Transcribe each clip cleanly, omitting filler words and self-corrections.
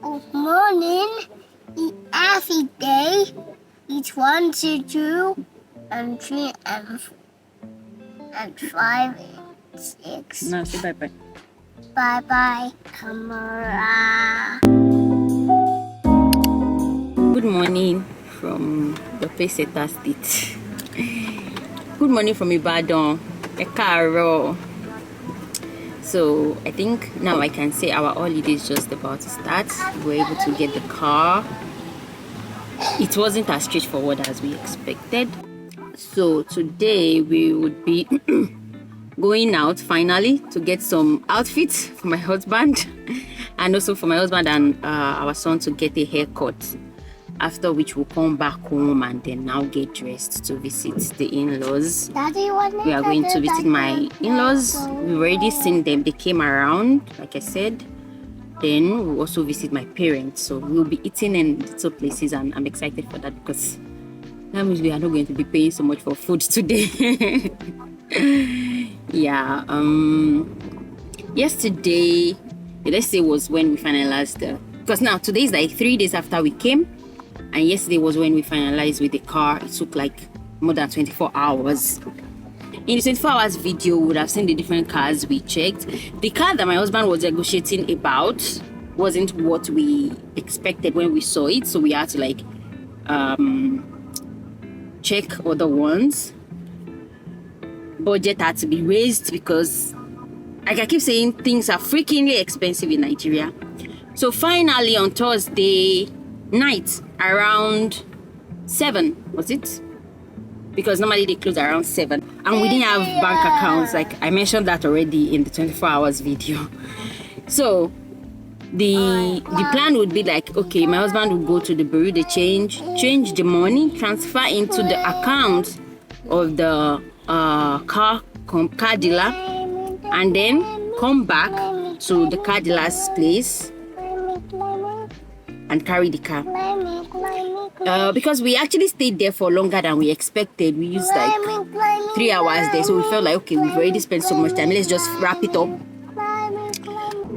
Good morning. Eat every day. Eat 1 to 2 and 3 and 5 and 6. Now say bye-bye. Bye-bye, camera. Good morning from the Peseta State. Good morning from IBADAN. Ekaro. So I think now I can say our holiday is just about to start. We were able to get the car. It wasn't as straightforward as we expected. So today we would be going out finally to get some outfits for my husband and also for my husband and our son to get a haircut. After which we'll come back home and then now get dressed to visit the in-laws. Daddy, We are going to visit my in-laws. We've already seen them. They came around, like I said. Then we'll also visit my parents. So we'll be eating in little places and I'm excited for that because that means we are not going to be paying so much for food today. Yeah. Yesterday, let's say, was when we finalized because now today is like 3 days after we came. And yesterday was when we finalized with the car. It took like more than 24 hours. In the 24 hours video, we would have seen the different cars we checked. The car that my husband was negotiating about wasn't what we expected when we saw it. So we had to like check other ones. Budget had to be raised because, like I keep saying, things are freakingly expensive in Nigeria. So finally on Thursday night around 7, was it? Because normally they close around 7 and we didn't have bank accounts, like I mentioned that already in the 24 hours video. So the plan would be like, okay, my husband would go to the bureau de change the money, transfer into the account of the car dealer, and then come back to the car dealer's place and carry the car. Because we actually stayed there for longer than we expected. We used like 3 hours there, so we felt like, okay, we've already spent so much time, let's just wrap it up.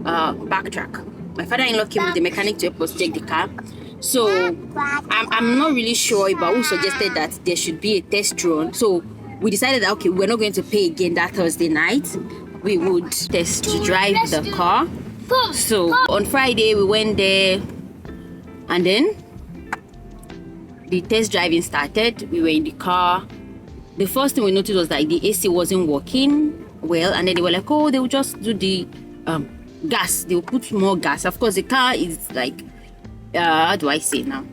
Backtrack. My father-in-law came with the mechanic to help us check the car. So I'm not really sure, but who suggested that there should be a test run. So we decided that, okay, we're not going to pay again that Thursday night. We would test to drive the car. So on Friday we went there, and then the test driving started. We were in the car. The first thing we noticed was that the AC wasn't working well, and then they were like, oh, they will just do the gas. They will put more gas. Of course, the car is like, how do I say now?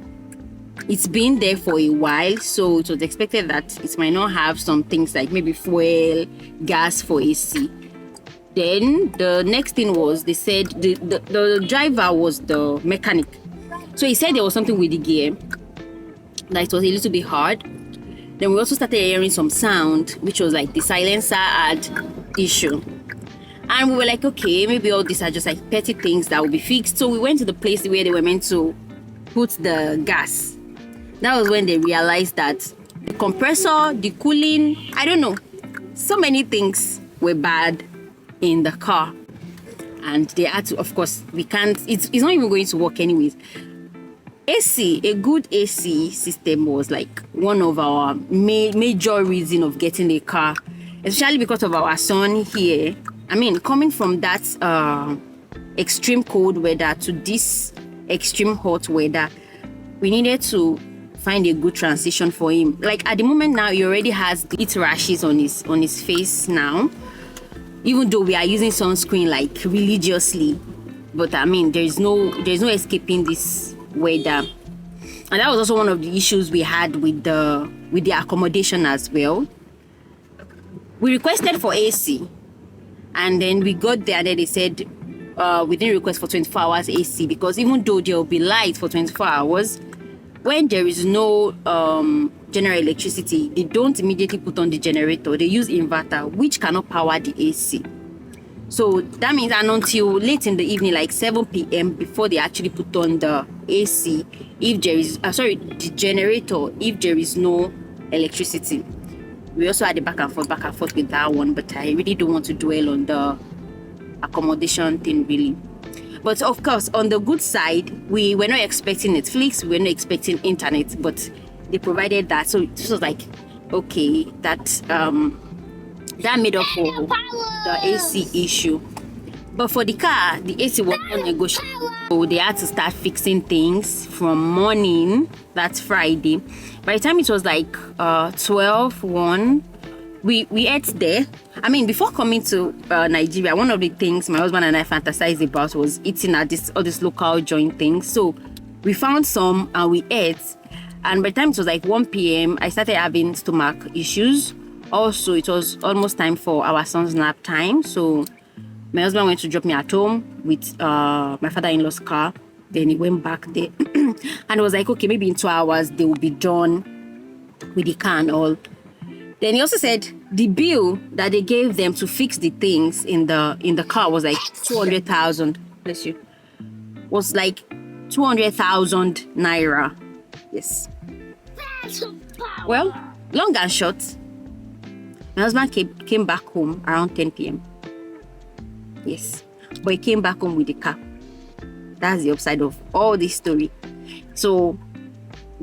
It's been there for a while, so it was expected that it might not have some things like maybe fuel, gas for AC. Then the next thing was, they said the driver was the mechanic. So he said there was something with the gear, that it was a little bit hard. Then we also started hearing some sound, which was like the silencer had issue. And we were like, okay, maybe all these are just like petty things that will be fixed. So we went to the place where they were meant to put the gas. That was when they realized that the compressor, the cooling, I don't know, so many things were bad in the car. And they had to, of course, we can't, it's not even going to work anyways. AC, a good AC system was like one of our major reason of getting a car, especially because of our son here. I mean, coming from that extreme cold weather to this extreme hot weather, we needed to find a good transition for him. Like at the moment now, he already has heat rashes on his face now, even though we are using sunscreen like religiously. But I mean, there's no escaping this weather. And that was also one of the issues we had with the accommodation as well. We requested for AC, and then we got there and then they said we didn't request for 24 hours AC, because even though there will be light for 24 hours, when there is no general electricity, they don't immediately put on the generator. They use inverter, which cannot power the AC. So that means, and until late in the evening, like 7 p.m, before they actually put on the AC, if there is, the generator, if there is no electricity. We also had a back and forth with that one, but I really don't want to dwell on the accommodation thing really. But of course, on the good side, we were not expecting Netflix, we were not expecting internet, but they provided that. So it was like, okay, that made up for the AC issue. But for the car, the AC was not negotiable. So they had to start fixing things from morning, that's Friday. By the time it was like 12:01, we ate there. I mean, before coming to Nigeria, one of the things my husband and I fantasized about was eating at all this local joint things. So we found some and we ate. And by the time it was like 1 p.m., I started having stomach issues. Also, it was almost time for our son's nap time. So my husband went to drop me at home with my father-in-law's car. Then he went back there. And it was like, okay, maybe in 2 hours, they will be done with the car and all. Then he also said the bill that they gave them to fix the things in the car was like 200,000. Bless you. Was like 200,000 naira. Yes. Well, long and short, my husband came back home around 10 p.m. Yes. But he came back home with the car. That's the upside of all this story. So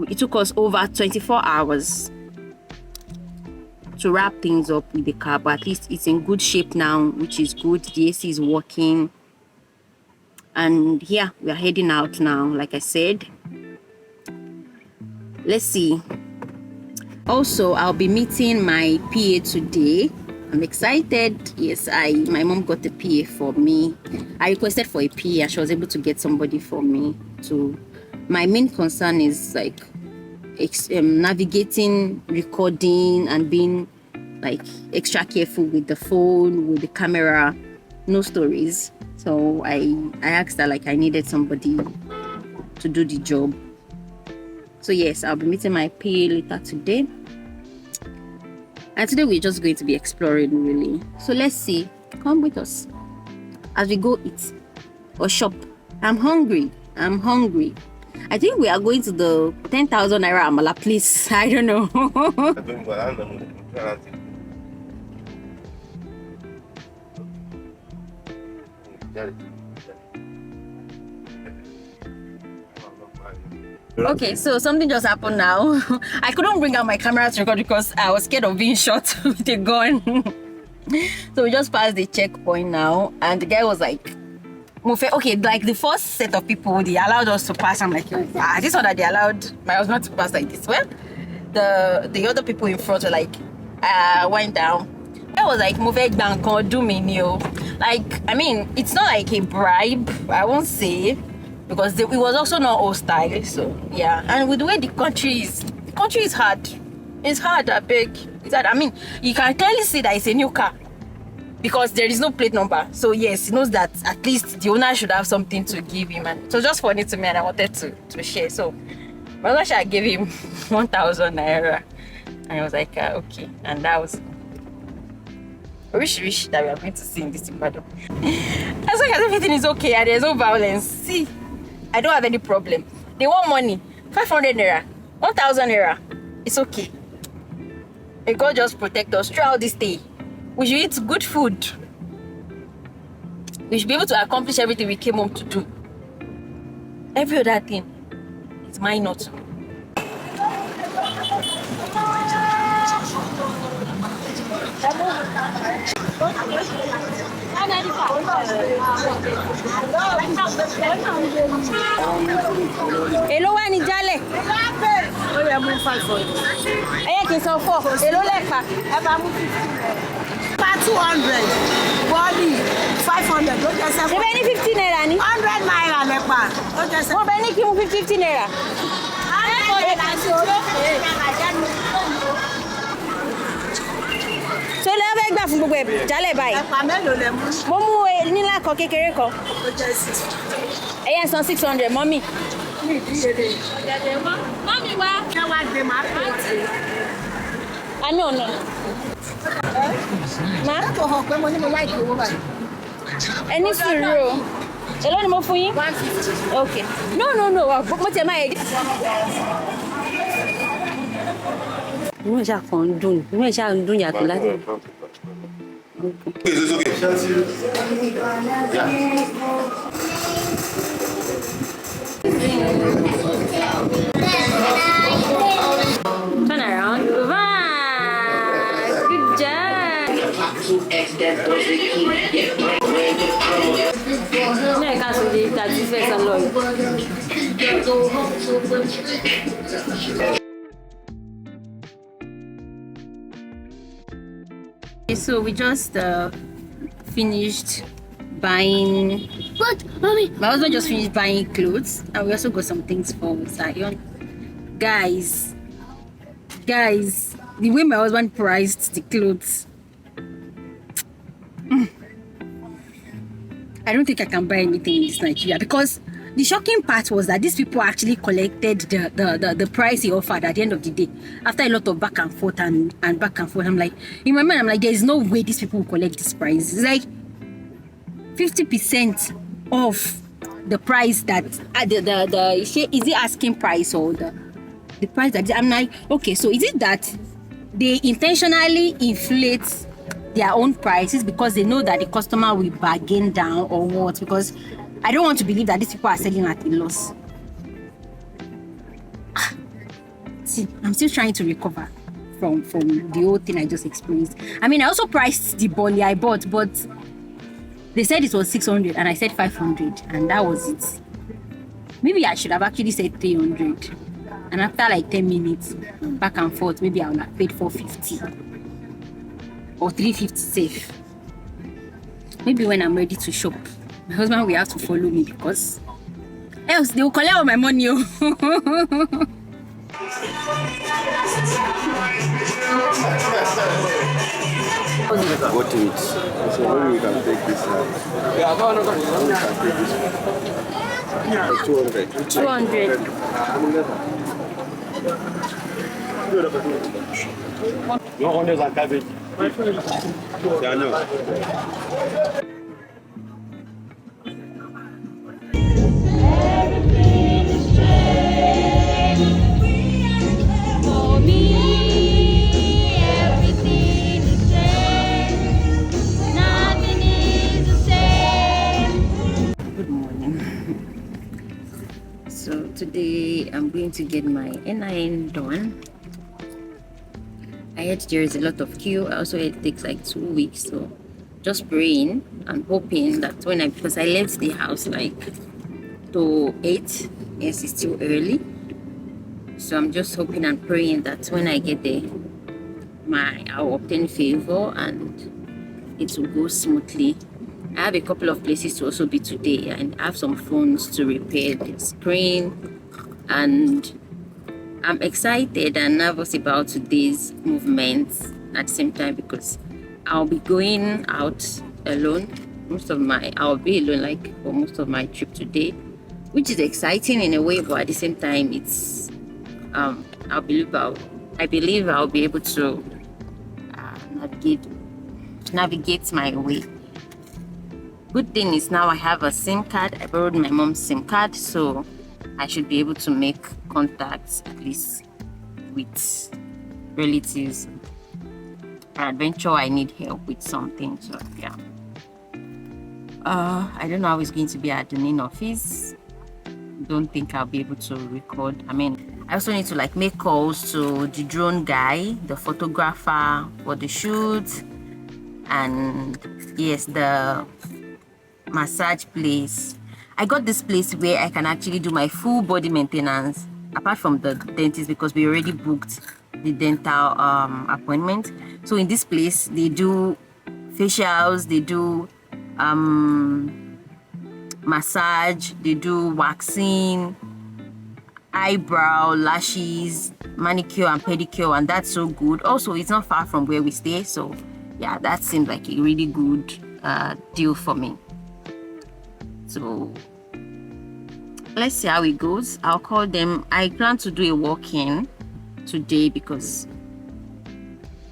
it took us over 24 hours to wrap things up with the car, but at least it's in good shape now, which is good. The AC is working. And yeah, we are heading out now, like I said. Let's see. Also, I'll be meeting my PA today. I'm excited. Yes, my mom got a PA for me. I requested for a PA and she was able to get somebody for me too. My main concern is like navigating, recording, and being like extra careful with the phone, with the camera. No stories. So I asked her like I needed somebody to do the job. So yes, I'll be meeting my PA later today. And today we're just going to be exploring really. So let's see. Come with us as we go eat or shop. I'm hungry. I think we are going to the 10,000 naira amala place. I don't know. Okay, so something just happened now. I couldn't bring out my camera to record because I was scared of being shot with a gun. So we just passed the checkpoint now, and the guy was like, okay, like the first set of people, they allowed us to pass. I'm like, this one that they allowed my husband to pass like this. Well, the other people in front were like, went down. I was like, do me new. Like, I mean, it's not like a bribe, I won't say, because it was also not hostile. So yeah, and with the way the country is hard. It's hard, I beg. It's hard. I mean, you can clearly see that it's a new car because there is no plate number. So yes, he knows that at least the owner should have something to give him, and it was just funny to me, and I wanted to share. So my gosh, I gave him 1,000 naira, and I was like, okay, and that was. I wish that we are going to see in this IBADAN. As long as everything is okay and there's no violence, see, I don't have any problem. They want money, 500 naira, 1,000 naira, it's okay. May God just protect us throughout this day. We should eat good food. We should be able to accomplish everything we came home to do. Every other thing is minor. Hello, wani jale. Oh, yeah, move 5 for you. I can sell 4. Hello, lepa. 200. Body 500. Don't just say. 50 naira ni. 100 naira lepa. Don't just say. Mo beni ki mu 50 naira. So le fẹ́ gbà fún gbogbo ẹ jálẹ̀ báyìí. Ẹ̀pà mélòó lẹ mú? Mo mú nílá kan kékeré kan. Ó jẹ́ 6. Ẹ̀yẹn san 600 mọ́mì. Mi ìdíyelé. Mọ́mì wá. Ṣé wàá gbé màá fi wọ́n sí? Àná ọ̀nà. Má. Kò hàn pé mo ní mo láìkí owó báyìí. Ẹ ní sùúrù o. Èló ni mo fún yín? 150. Okay. No. Mo tẹ máa yẹ. Inú ẹ̀ ṣáà kan ń dùn. Inú ẹ̀ ṣáà ń dùn yàtọ̀ láti. Turn around. Wow, good job. No, I can't see that this face alone. Okay, so we just finished buying. What, mommy? My husband just finished buying clothes, and we also got some things for Zion. Guys, the way my husband priced the clothes, I don't think I can buy anything in this Nigeria, because the shocking part was that these people actually collected the price he offered at the end of the day after a lot of back and forth and back and forth. I'm like, in my mind, I'm like, there is no way these people will collect this price. It's like 50% off the price that is it asking price or the price that I'm like, okay, so is it that they intentionally inflate their own prices because they know that the customer will bargain down, or what? Because I don't want to believe that these people are selling at a loss. See, I'm still trying to recover from the whole thing I just experienced. I mean, I also priced the bolly I bought, but they said it was 600 and I said 500, and that was it. Maybe I should have actually said 300. And after like 10 minutes back and forth, maybe I would have paid 450 or 350 safe. Maybe when I'm ready to shop, my husband will have to follow me, because else they will collect all my money. Go to it. So maybe we can take this now. Yeah, no, we can take this one. 200. 200. You want onions and cabbage? Yeah, no. So today I'm going to get my NIN done. I heard there is a lot of queue. I also heard it takes like 2 weeks, so just praying and hoping that because I left the house like to 8, yes, it's still early, so I'm just hoping and praying that when I get there, I'll obtain favor and it will go smoothly. I have a couple of places to also be today, and I have some phones to repair the screen, and I'm excited and nervous about today's movements at the same time, because I'll be going out alone. I'll be alone like for most of my trip today, which is exciting in a way, but at the same time it's I believe I'll be able to navigate my way. Good thing is now I have a SIM card. I borrowed my mom's SIM card, so I should be able to make contacts at least with relatives. Adventure, I need help with something, so yeah. I don't know how it's going to be at the NIN office. Don't think I'll be able to record. I mean, I also need to like make calls to the drone guy, the photographer for the shoot, and yes, the massage place. I got this place where I can actually do my full body maintenance apart from the dentist, because we already booked the dental appointment. So in this place they do facials, they do massage, they do waxing, eyebrow, lashes, manicure and pedicure, and that's so good. Also, it's not far from where we stay, so yeah, that seemed like a really good deal for me. So let's see how it goes. I'll call them. I plan to do a walk-in today because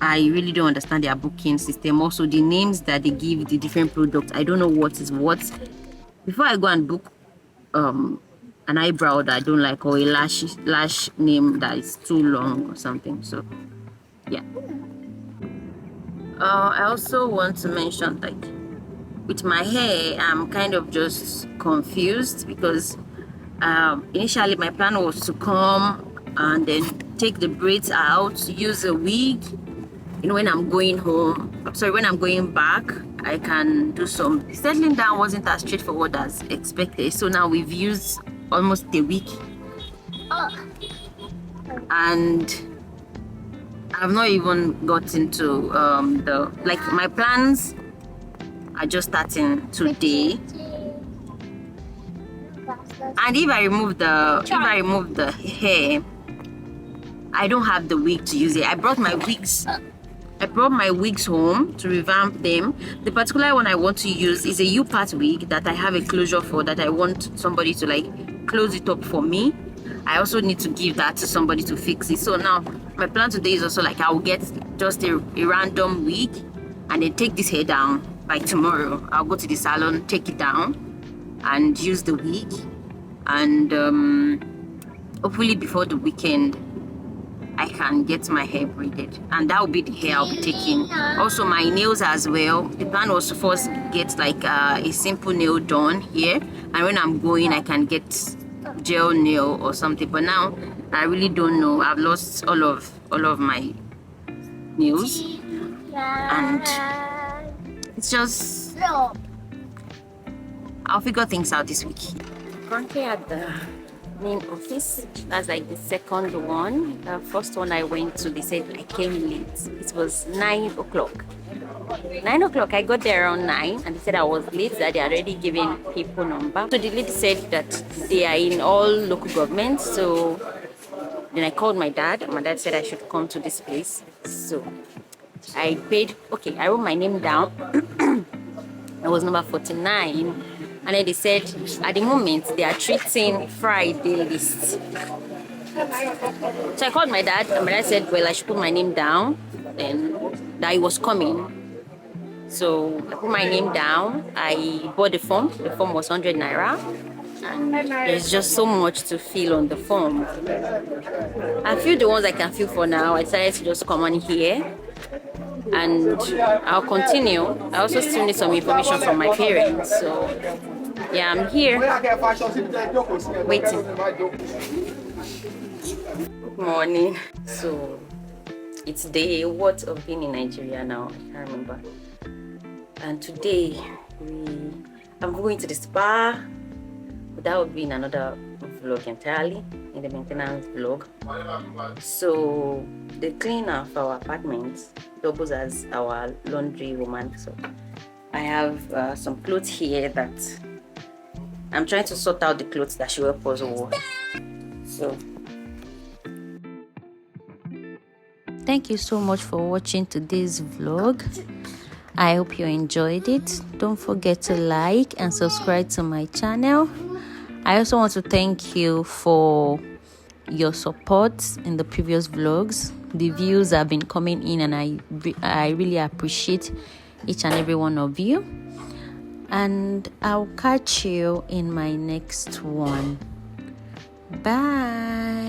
I really don't understand their booking system. Also, the names that they give the different products, I don't know what is what. Before I go and book an eyebrow that I don't like, or a lash name that is too long or something. So yeah. I also want to mention, like, with my hair, I'm kind of just confused because Initially my plan was to come and then take the braids out, use a wig. When I'm going home, when I'm going back, I can do some. Settling down wasn't as straightforward as expected, so now we've used almost a week, and I've not even gotten to my plans are just starting today. And if I remove the hair, I don't have the wig to use it. I brought my wigs home to revamp them. The particular one I want to use is a U-part wig that I have a closure for, that I want somebody to close it up for me. I also need to give that to somebody to fix it. So now my plan today is also I will get just a random wig and then take this hair down. By tomorrow I'll go to the salon, take it down and use the wig, and hopefully before the weekend I can get my hair braided, and that will be the hair I'll be taking. Also my nails as well. The plan was to first get a simple nail done here, and when I'm going I can get gel nail or something, but now I really don't know. I've lost all of my nails, and it's just, I'll figure things out this week. Currently at the NIN office. That's the second one. The first one I went to, they said I came late. It was 9 o'clock. 9 o'clock, I got there around 9, and they said I was late, that they are already giving people number. So the lady said that they are in all local governments. So then I called my dad. My dad said I should come to this place. So I paid. Okay, I wrote my name down. I was number 49. And then they said, at the moment, they are treating Friday list. So I called my dad, and my dad said, well, I should put my name down, and that he was coming. So I put my name down. I bought the form. The form was 100 naira. And there's just so much to fill on the form. I filled the ones I can fill for now. I decided to just come on here, and I'll continue. I also still need some information from my parents. So yeah, I'm here waiting. Good morning. So it's day what of being in Nigeria now? I can't remember. And today I'm going to the spa. But that would be in another vlog entirely, in the maintenance vlog. So the cleaner of our apartment doubles as our laundry woman. So I have some clothes here that I'm trying to sort out, the clothes that she will pose over. So thank you so much for watching today's vlog. I hope you enjoyed it. Don't forget to like and subscribe to my channel. I also want to thank you for your support in the previous vlogs. The views have been coming in, and I really appreciate each and every one of you. And I'll catch you in my next one. Bye.